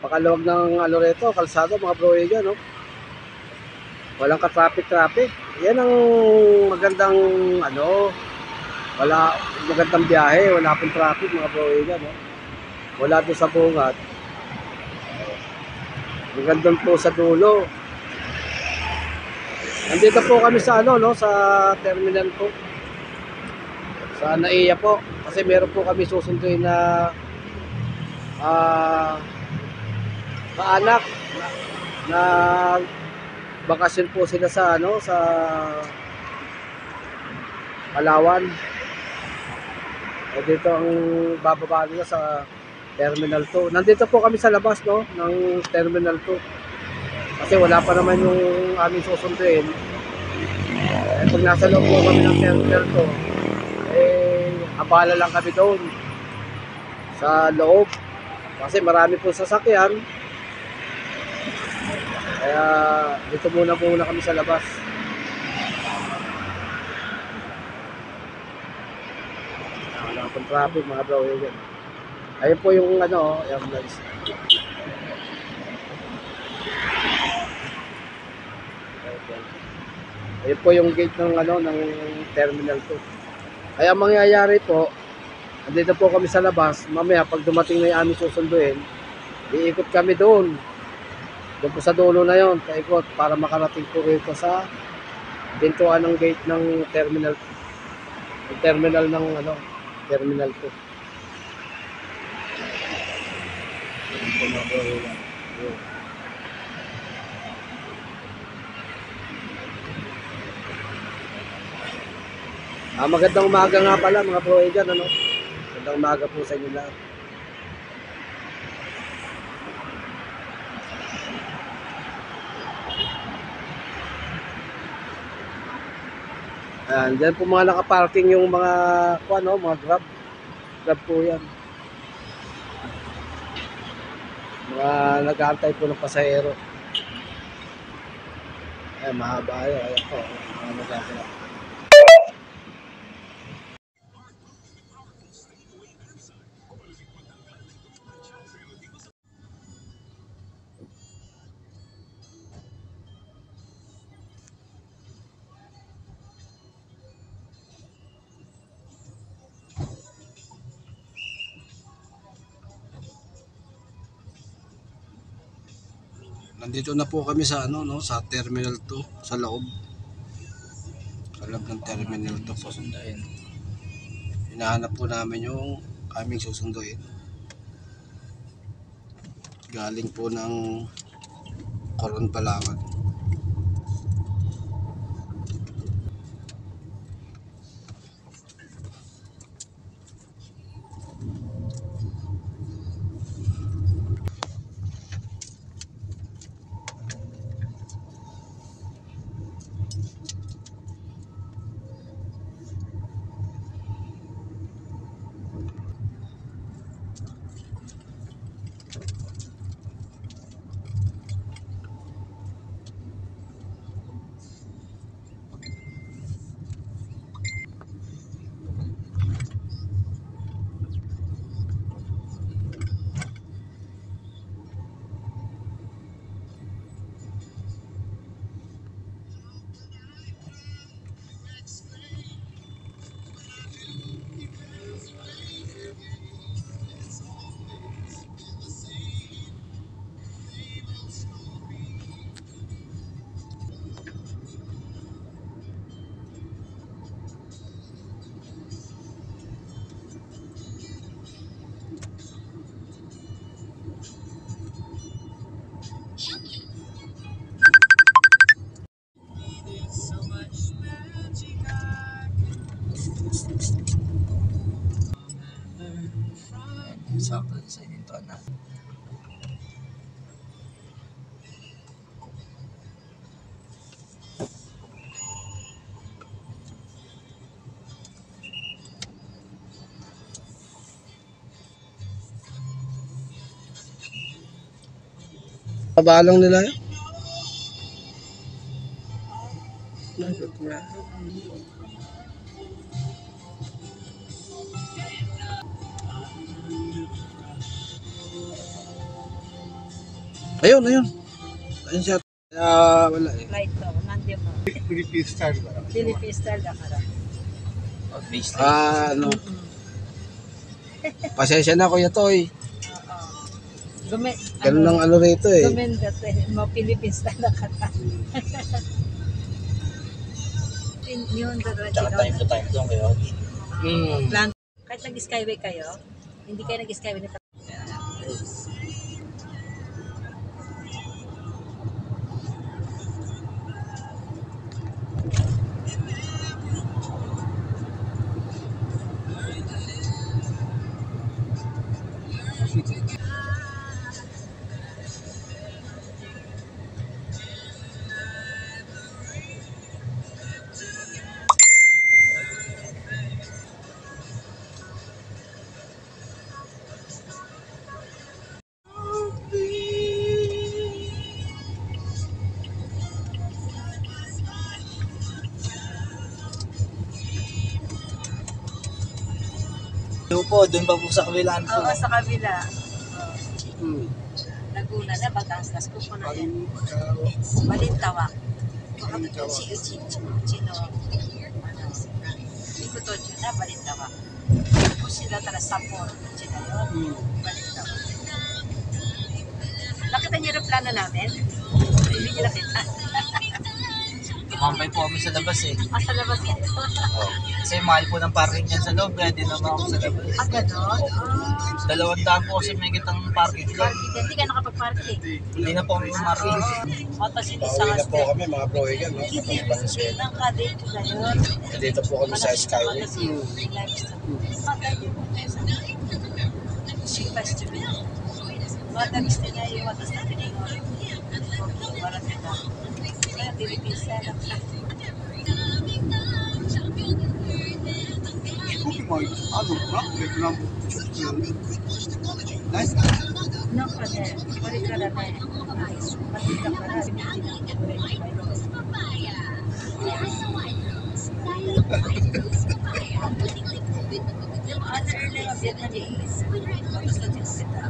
Pakaluwag ng Loreto, kalsada mga bro dyan, no? Walang ka-traffic. Yan ang magandang magandang biyahe, wala pong traffic mga bro dyan, no? Wala doon sa bungat. Magandang po sa dulo. Nandito po kami sa sa terminal po. Sa NAIA po. Kasi meron po kami susunduin na kaanak na bakasyon po sila sa sa Palawan. Dito ang bababa nila sa Terminal 2. Nandito po kami sa labas ng Terminal 2. Kasi wala pa naman yung aming susunduin. Pag nasa loob po kami ng Terminal 2, abala lang kami doon sa loob. Kasi marami po sasakyan. Kaya dito muna kami sa labas. Wala pong traffic mga bro. Ayun po yung ambulance. Ayun po yung gate ng ng Terminal 2. Kaya mangyayari po, andito po kami sa labas. Mamaya pag dumating na yung aming susunduin, iikot kami doon. Doon po sa dulo na yon, paikot para makarating po rito sa pintuan ng gate ng terminal. Yung terminal ng Terminal 2. Magandang umaga nga pala mga bro dyan, Magandang umaga po sa inyo lahat. Diyan po mga nakaparking yung mga mga Grab po yan. Mga nag-aantay po ng pasahero. Mahaba yun. Ayan po. Mga nag-aantay. Nandito na po kami sa sa Terminal 2, sa loob. Sa loob ng Terminal 2 po. Hinahanap po namin yung aming susunduin. Galing po ng Coron, Palawan. Ito na. Pabalong nila yun. Ayun. Ayun siya. Wala eh. Flight to, nandiyan mo. Philippine style ba? Philippine style na ka rin. Based Ano. Pasensya na Kuya Toy. Ganun ang ano rito eh. Gumendat eh. Mga Philippine style na ka rin. Yun, Tsaka time to time doon kayo. Plan. Kahit nag-skyway kayo, hindi kayo nag-skyway nito. Doon pa po sa kabilaan po. Oo, sa kabila. Hmm. Laguna na, Batangas, kuko na yan. Balintawak. Chino. Ikutocho na, Balintawak. Kung sila tara Sapor, Chino yun. Balintawak. Nakita niyo yung plano namin? Hindi niyo nakita. Tumambay po kami sa labas eh. Sa labas yan. Kasi mahal po ng parking yan sa loob, kaya din naman ako sa labas. Ganon? 200 po kasi may kitang parking doon. Hindi ka nakapag-parking. Hindi na po kami parking. Tapos hindi sa Pauwi na po kami mga broigan. No? Hindi ng kadate na yun. Dito po kami sa Skyway. Madalis din na yung watas na tiningon. Para sila. Kaya Philippines na no ka na. Balik ka na na. Matita ka na. Ano early nga Vietnamese? Tapos na tinusita.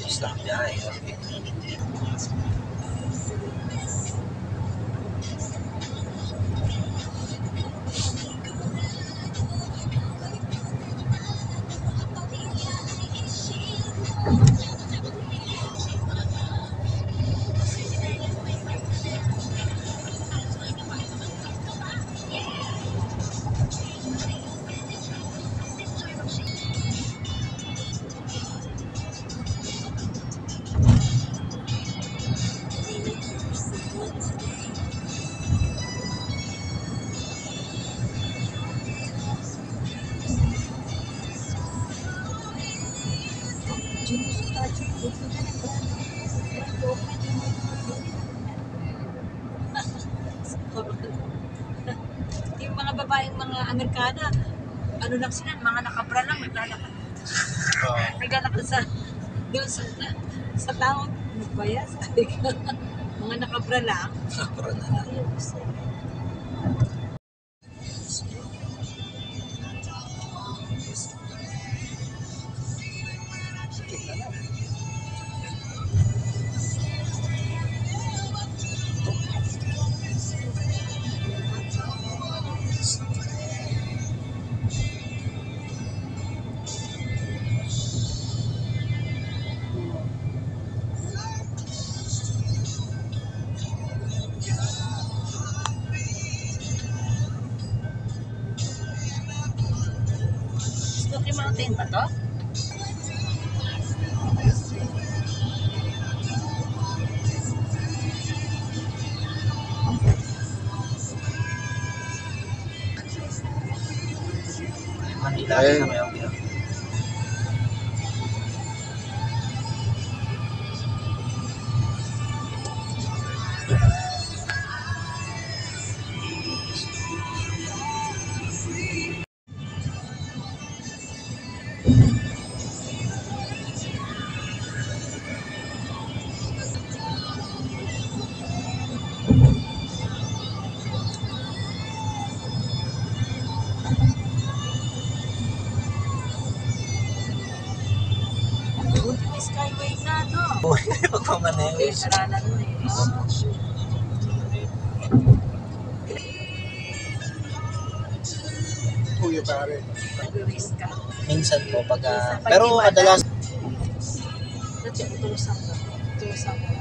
Stop yan. Yung mga babaeng mga Amerikana, ano lang sila, mga nakabra lang, naglalakad. Naglalakad sa, doon sa taon, nagbayas. Mga nakabra lang. Nakabra na lang. Mountain ba to? Manila Ayun. na may okay. Buti may skyway na, no? Pagpamaneho. Eh, sarana nun eh. Kuya pare. Nag-risk ka. Minsan po pag Minsan, pag pero iba na. kadalas Dati, utusan ka. Utusan ka.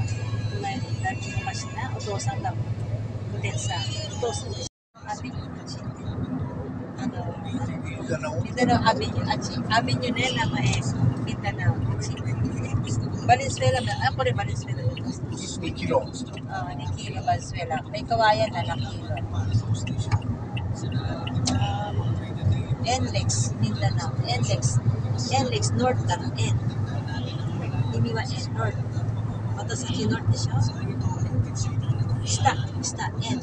Lagi mo kasi na, utusan ka. Potensa. Utusan ka. Amin yung ano, Mindanao Avenue, Avenue nila, Mindanao. Valenzuela, ako rin Valenzuela. Ni Kilo. Ni Kilo Valenzuela. May kawayan na Kilo. NLEX, Mindanao. NLEX, North lang, N. Iniwa N, North. Mata sa North siya. Ista, N.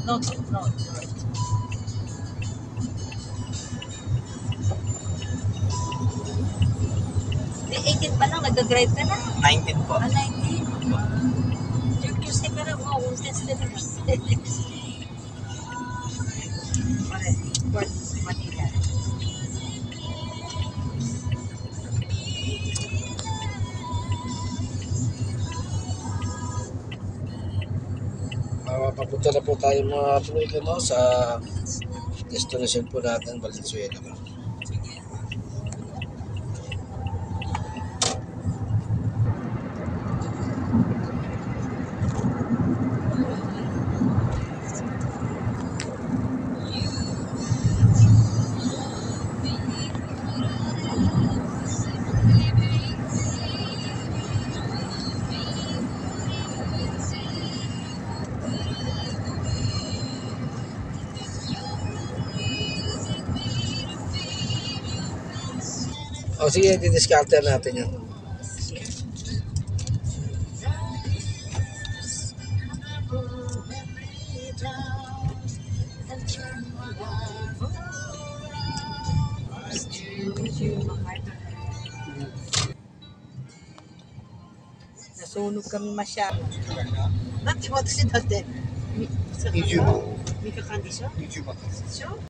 North. Di 18 pa lang, nag-drive ka na. 19 po. 19. Yung QC ka na, wow, tested na. Port Manila. Papunta na po tayo mga pulugan no, sa destination po natin, Valenzuela. O sige, didiscarte natin yan. Nasunog kami masyado. Dati mo ito si dati. May kakandisyon?